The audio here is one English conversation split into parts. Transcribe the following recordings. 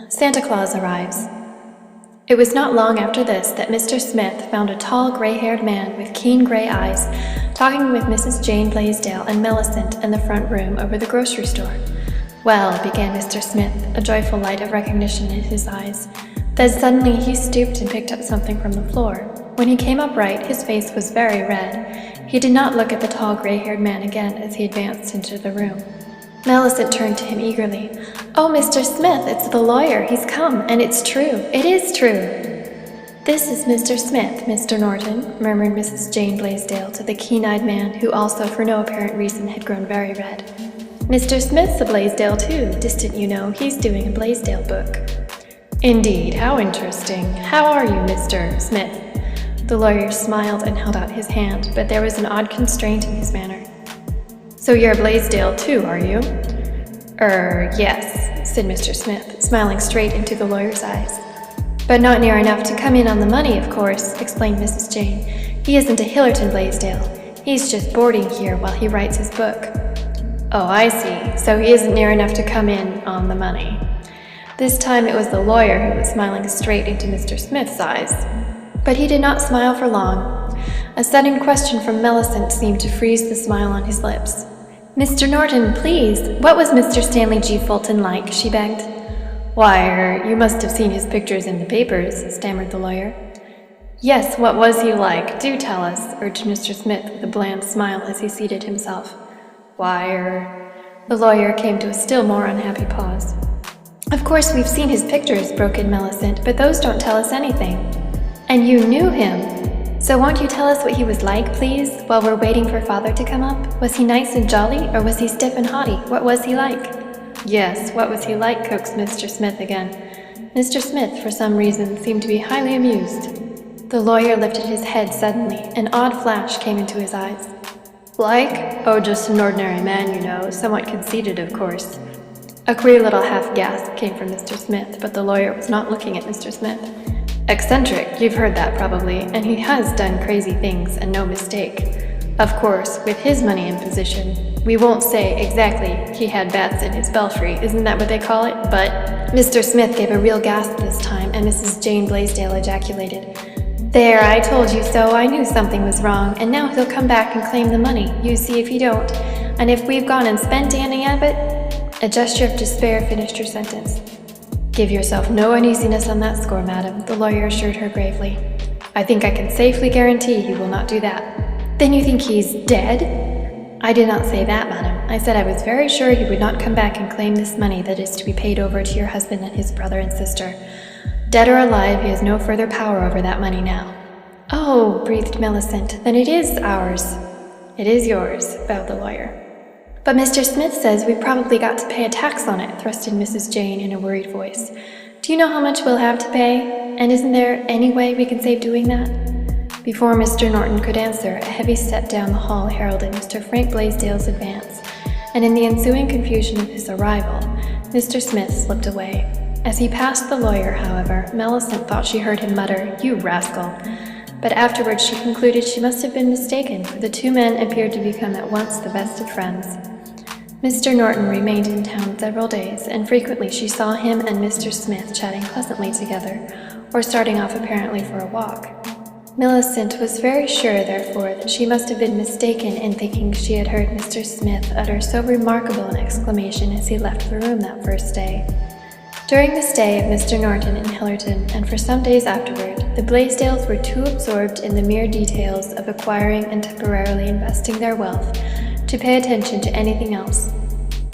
Santa Claus arrives. It was not long after this that Mr. Smith found a tall, gray-haired man with keen gray eyes talking with Mrs. Jane Blaisdell and Millicent in the front room over the grocery store. "Well," began Mr. Smith, a joyful light of recognition in his eyes. Then suddenly he stooped and picked up something from the floor. When he came upright, his face was very red. He did not look at the tall, gray-haired man again as he advanced into the room. Millicent turned to him eagerly. "Oh, Mr. Smith, it's the lawyer. He's come, and it's true. It is true." "This is Mr. Smith, Mr. Norton," murmured Mrs. Jane Blaisdell to the keen-eyed man, who also, for no apparent reason, had grown very red. "Mr. Smith's a Blaisdell, too. Distant, you know. He's doing a Blaisdell book." "Indeed, how interesting. How are you, Mr. Smith?" The lawyer smiled and held out his hand, but there was an odd constraint in his manner. "So you're a Blaisdell, too, are you?" Yes," said Mr. Smith, smiling straight into the lawyer's eyes. "But not near enough to come in on the money, of course," explained Mrs. Jane. "He isn't a Hillerton Blaisdell. He's just boarding here while he writes his book." "Oh, I see. So he isn't near enough to come in on the money." This time it was the lawyer who was smiling straight into Mr. Smith's eyes. But he did not smile for long. A sudden question from Millicent seemed to freeze the smile on his lips. "Mr. Norton, please, what was Mr. Stanley G. Fulton like?" she begged. "Why, you must have seen his pictures in the papers," stammered the lawyer. "Yes, what was he like? Do tell us," urged Mr. Smith with a bland smile as he seated himself. "Why, The lawyer came to a still more unhappy pause. "Of course we've seen his pictures," broke in Millicent, "but those don't tell us anything." "And you knew him! So won't you tell us what he was like, please, while we're waiting for Father to come up? Was he nice and jolly, or was he stiff and haughty? What was he like?" "Yes, what was he like?" coaxed Mr. Smith again. Mr. Smith, for some reason, seemed to be highly amused. The lawyer lifted his head suddenly. An odd flash came into his eyes. "Like? Oh, just an ordinary man, you know, somewhat conceited, of course." A queer little half-gasp came from Mr. Smith, but the lawyer was not looking at Mr. Smith. "Eccentric, you've heard that probably, and he has done crazy things, and no mistake. Of course, with his money and position, we won't say exactly he had bats in his belfry, isn't that what they call it? But—" Mr. Smith gave a real gasp this time, and Mrs. Jane Blaisdell ejaculated, "There, I told you so. I knew something was wrong, and now he'll come back and claim the money. You see if he don't. And if we've gone and spent any of it—" A gesture of despair finished her sentence. "Give yourself no uneasiness on that score, madam," the lawyer assured her gravely. "I think I can safely guarantee he will not do that." "Then you think he's dead?" "I did not say that, madam. I said I was very sure he would not come back and claim this money that is to be paid over to your husband and his brother and sister. Dead or alive, he has no further power over that money now." "Oh," breathed Millicent, "then it is ours." "It is yours," bowed the lawyer. "But Mr. Smith says we've probably got to pay a tax on it," thrust in Mrs. Jane in a worried voice. "Do you know how much we'll have to pay? And isn't there any way we can save doing that?" Before Mr. Norton could answer, a heavy step down the hall heralded Mr. Frank Blaisdell's advance, and in the ensuing confusion of his arrival, Mr. Smith slipped away. As he passed the lawyer, however, Millicent thought she heard him mutter, "You rascal!" But afterwards she concluded she must have been mistaken, for the two men appeared to become at once the best of friends. Mr. Norton remained in town several days, and frequently she saw him and Mr. Smith chatting pleasantly together, or starting off apparently for a walk. Millicent was very sure, therefore, that she must have been mistaken in thinking she had heard Mr. Smith utter so remarkable an exclamation as he left the room that first day. During the stay of Mr. Norton in Hillerton, and for some days afterward, the Blaisdells were too absorbed in the mere details of acquiring and temporarily investing their wealth to pay attention to anything else.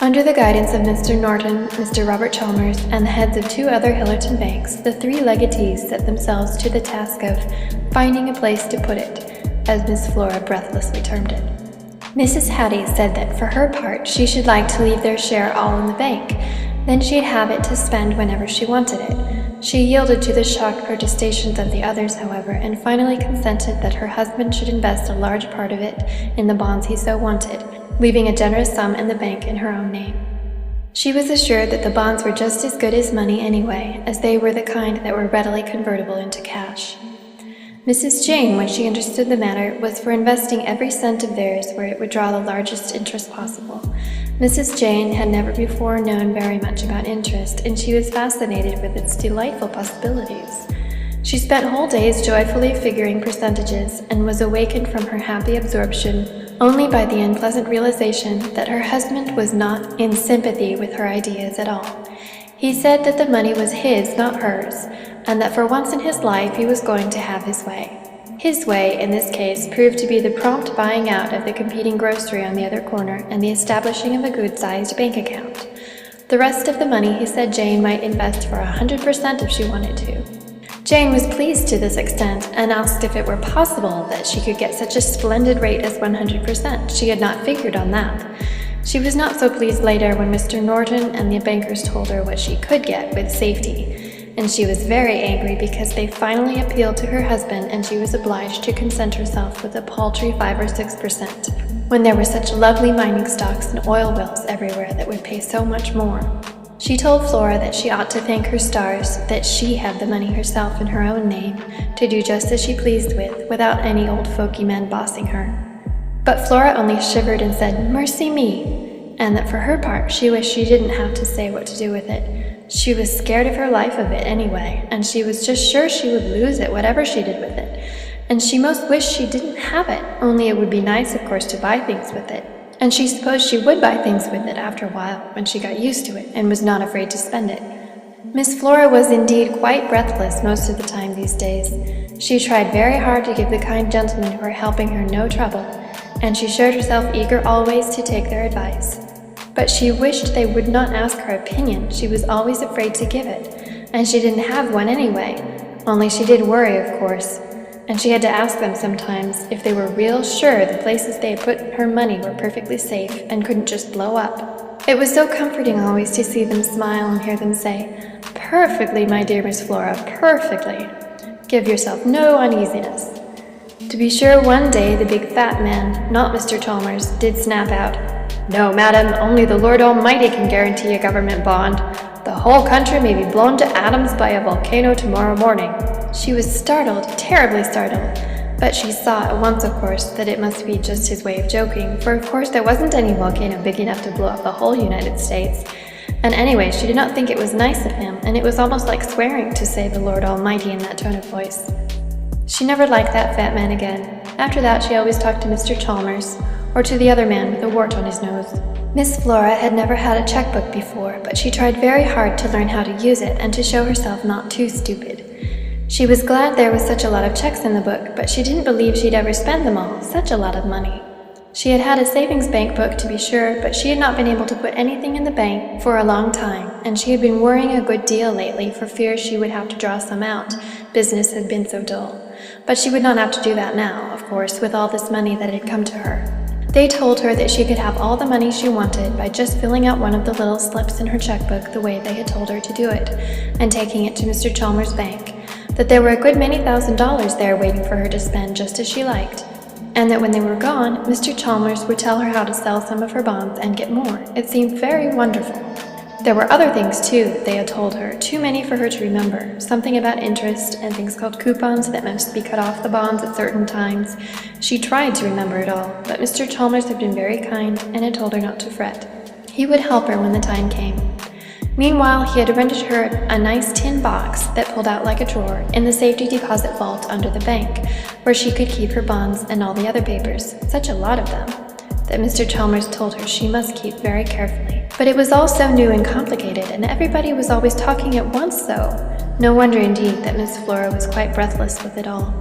Under the guidance of Mr. Norton, Mr. Robert Chalmers, and the heads of two other Hillerton banks, the three legatees set themselves to the task of finding a place to put it, as Miss Flora breathlessly termed it. Mrs. Hattie said that for her part she should like to leave their share all in the bank. Then she'd have it to spend whenever she wanted it. She yielded to the shocked protestations of the others, however, and finally consented that her husband should invest a large part of it in the bonds he so wanted, leaving a generous sum in the bank in her own name. She was assured that the bonds were just as good as money anyway, as they were the kind that were readily convertible into cash. Mrs. Jane, when she understood the matter, was for investing every cent of theirs where it would draw the largest interest possible, Mrs. Jane had never before known very much about interest, and she was fascinated with its delightful possibilities. She spent whole days joyfully figuring percentages and was awakened from her happy absorption only by the unpleasant realization that her husband was not in sympathy with her ideas at all. He said that the money was his, not hers, and that for once in his life he was going to have his way. His way, in this case, proved to be the prompt buying out of the competing grocery on the other corner and the establishing of a good-sized bank account. The rest of the money he said Jane might invest for 100% if she wanted to. Jane was pleased to this extent and asked if it were possible that she could get such a splendid rate as 100%. She had not figured on that. She was not so pleased later when Mr. Norton and the bankers told her what she could get with safety. And she was very angry because they finally appealed to her husband and she was obliged to content herself with a paltry 5 or 6%, when there were such lovely mining stocks and oil wells everywhere that would pay so much more. She told Flora that she ought to thank her stars that she had the money herself in her own name to do just as she pleased with, without any old folky men bossing her. But Flora only shivered and said, "Mercy me," and that for her part she wished she didn't have to say what to do with it. She was scared of her life of it anyway, and she was just sure she would lose it whatever she did with it. And she most wished she didn't have it, only it would be nice, of course, to buy things with it. And she supposed she would buy things with it after a while, when she got used to it and was not afraid to spend it. Miss Flora was indeed quite breathless most of the time these days. She tried very hard to give the kind gentlemen who were helping her no trouble, and she showed herself eager always to take their advice. But she wished they would not ask her opinion. She was always afraid to give it, and she didn't have one anyway, only she did worry, of course, and she had to ask them sometimes if they were real sure the places they had put her money were perfectly safe and couldn't just blow up. It was so comforting always to see them smile and hear them say, "Perfectly, my dear Miss Flora, perfectly. Give yourself no uneasiness." To be sure, one day the big fat man, not Mr. Chalmers, did snap out, "No, madam, only the Lord Almighty can guarantee a government bond. The whole country may be blown to atoms by a volcano tomorrow morning." She was startled, terribly startled, but she saw at once, of course, that it must be just his way of joking, for of course there wasn't any volcano big enough to blow up the whole United States. And anyway, she did not think it was nice of him, and it was almost like swearing to say the Lord Almighty in that tone of voice. She never liked that fat man again. After that, she always talked to Mr. Chalmers, or to the other man with a wart on his nose. Miss Flora had never had a checkbook before, but she tried very hard to learn how to use it and to show herself not too stupid. She was glad there was such a lot of checks in the book, but she didn't believe she'd ever spend them all, such a lot of money. She had had a savings bank book, to be sure, but she had not been able to put anything in the bank for a long time, and she had been worrying a good deal lately for fear she would have to draw some out. Business had been so dull. But she would not have to do that now, of course, with all this money that had come to her. They told her that she could have all the money she wanted by just filling out one of the little slips in her checkbook the way they had told her to do it, and taking it to Mr. Chalmers' bank, that there were a good many $1,000s there waiting for her to spend just as she liked, and that when they were gone, Mr. Chalmers would tell her how to sell some of her bonds and get more. It seemed very wonderful. There were other things, too, they had told her, too many for her to remember, something about interest and things called coupons that must be cut off the bonds at certain times. She tried to remember it all, but Mr. Chalmers had been very kind and had told her not to fret. He would help her when the time came. Meanwhile, he had rented her a nice tin box that pulled out like a drawer in the safety deposit vault under the bank, where she could keep her bonds and all the other papers, such a lot of them, that Mr. Chalmers told her she must keep very carefully. But it was all so new and complicated, and everybody was always talking at once so. No wonder indeed that Miss Flora was quite breathless with it all.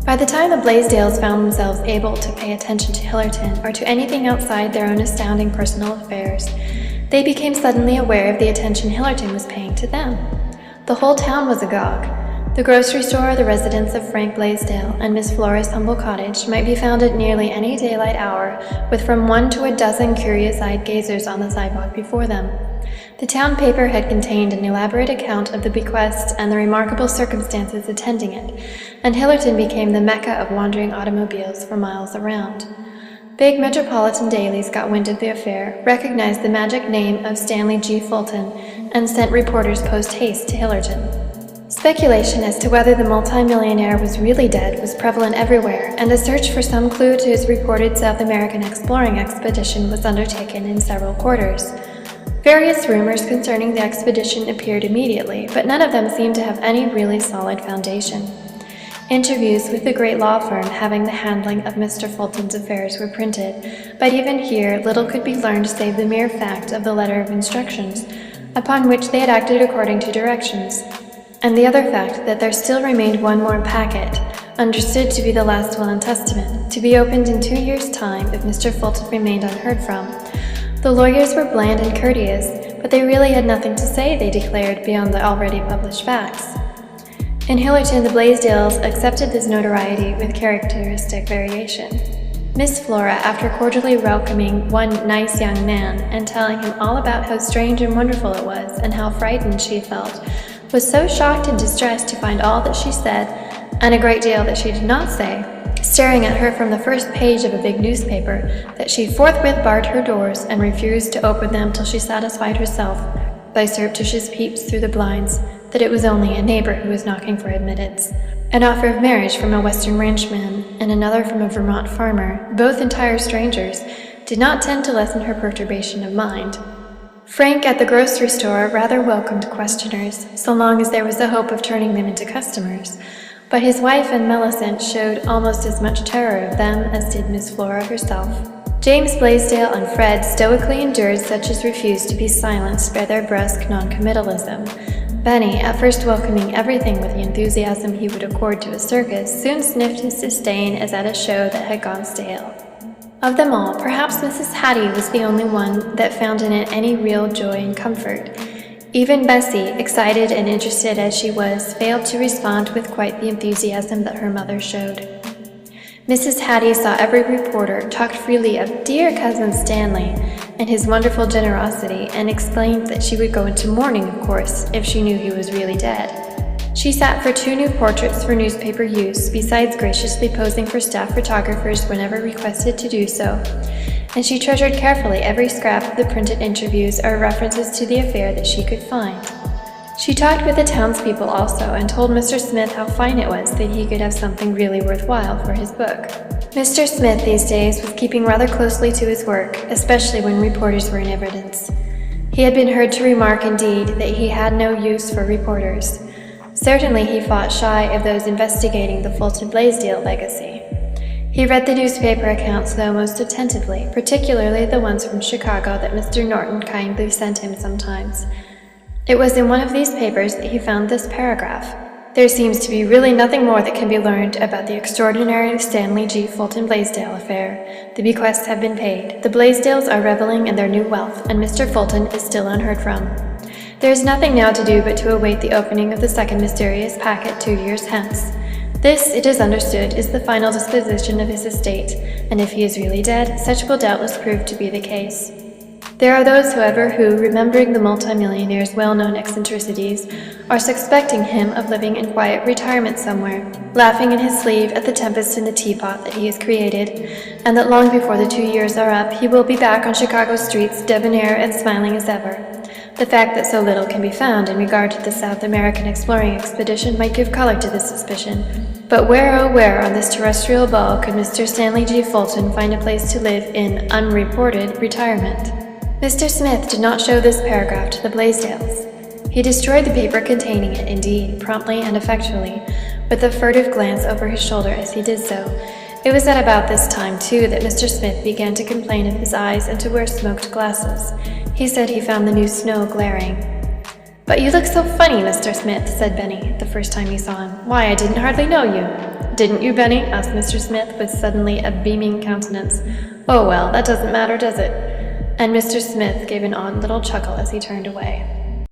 By the time the Blaisdells found themselves able to pay attention to Hillerton or to anything outside their own astounding personal affairs, they became suddenly aware of the attention Hillerton was paying to them. The whole town was agog. The grocery store, the residence of Frank Blaisdell, and Miss Flora's humble cottage might be found at nearly any daylight hour, with from 1 to a dozen curious-eyed gazers on the sidewalk before them. The town paper had contained an elaborate account of the bequest and the remarkable circumstances attending it, and Hillerton became the mecca of wandering automobiles for miles around. Big metropolitan dailies got wind of the affair, recognized the magic name of Stanley G. Fulton, and sent reporters post-haste to Hillerton. Speculation as to whether the multimillionaire was really dead was prevalent everywhere, and a search for some clue to his reported South American exploring expedition was undertaken in several quarters. Various rumors concerning the expedition appeared immediately, but none of them seemed to have any really solid foundation. Interviews with the great law firm having the handling of Mr. Fulton's affairs were printed, but even here little could be learned save the mere fact of the letter of instructions, upon which they had acted according to directions, and the other fact that there still remained one more packet, understood to be the last will and testament, to be opened in 2 years' time if Mr. Fulton remained unheard from. The lawyers were bland and courteous, but they really had nothing to say, they declared, beyond the already published facts. In Hillerton, the Blaisdells accepted this notoriety with characteristic variation. Miss Flora, after cordially welcoming one nice young man and telling him all about how strange and wonderful it was and how frightened she felt, was so shocked and distressed to find all that she said, and a great deal that she did not say, staring at her from the first page of a big newspaper, that she forthwith barred her doors and refused to open them till she satisfied herself, by surreptitious peeps through the blinds, that it was only a neighbor who was knocking for admittance. An offer of marriage from a Western ranchman and another from a Vermont farmer, both entire strangers, did not tend to lessen her perturbation of mind. Frank at the grocery store rather welcomed questioners, so long as there was the hope of turning them into customers, but his wife and Millicent showed almost as much terror of them as did Miss Flora herself. James Blaisdell and Fred stoically endured such as refused to be silenced by their brusque non-committalism. Benny, at first welcoming everything with the enthusiasm he would accord to a circus, soon sniffed his disdain as at a show that had gone stale. Of them all, perhaps Mrs. Hattie was the only one that found in it any real joy and comfort. Even Bessie, excited and interested as she was, failed to respond with quite the enthusiasm that her mother showed. Mrs. Hattie saw every reporter, talked freely of dear Cousin Stanley and his wonderful generosity, and explained that she would go into mourning, of course, if she knew he was really dead. She sat for 2 new portraits for newspaper use, besides graciously posing for staff photographers whenever requested to do so, and she treasured carefully every scrap of the printed interviews or references to the affair that she could find. She talked with the townspeople also, and told Mr. Smith how fine it was that he could have something really worthwhile for his book. Mr. Smith these days was keeping rather closely to his work, especially when reporters were in evidence. He had been heard to remark, indeed, that he had no use for reporters. Certainly he fought shy of those investigating the Fulton Blaisdell legacy. He read the newspaper accounts, though, most attentively, particularly the ones from Chicago that Mr. Norton kindly sent him sometimes. It was in one of these papers that he found this paragraph: "There seems to be really nothing more that can be learned about the extraordinary Stanley G. Fulton Blaisdell affair. The bequests have been paid. The Blaisdells are reveling in their new wealth, and Mr. Fulton is still unheard from. There is nothing now to do but to await the opening of the second mysterious packet 2 years hence. This, it is understood, is the final disposition of his estate, and if he is really dead, such will doubtless prove to be the case. There are those, however, who, remembering the multimillionaire's well-known eccentricities, are suspecting him of living in quiet retirement somewhere, laughing in his sleeve at the tempest in the teapot that he has created, and that long before the 2 years are up, he will be back on Chicago streets, debonair and smiling as ever. The fact that so little can be found in regard to the South American exploring expedition might give color to this suspicion. But where, oh where, on this terrestrial ball could Mr. Stanley G. Fulton find a place to live in unreported retirement?" Mr. Smith did not show this paragraph to the Blaisdells. He destroyed the paper containing it, indeed, promptly and effectually, with a furtive glance over his shoulder as he did so. It was at about this time, too, that Mr. Smith began to complain of his eyes and to wear smoked glasses. He said he found the new snow glaring. "But you look so funny, Mr. Smith," said Benny, the first time he saw him. "Why, I didn't hardly know you." "Didn't you, Benny?" asked Mr. Smith, with suddenly a beaming countenance. "Oh, well, that doesn't matter, does it?" And Mr. Smith gave an odd little chuckle as he turned away.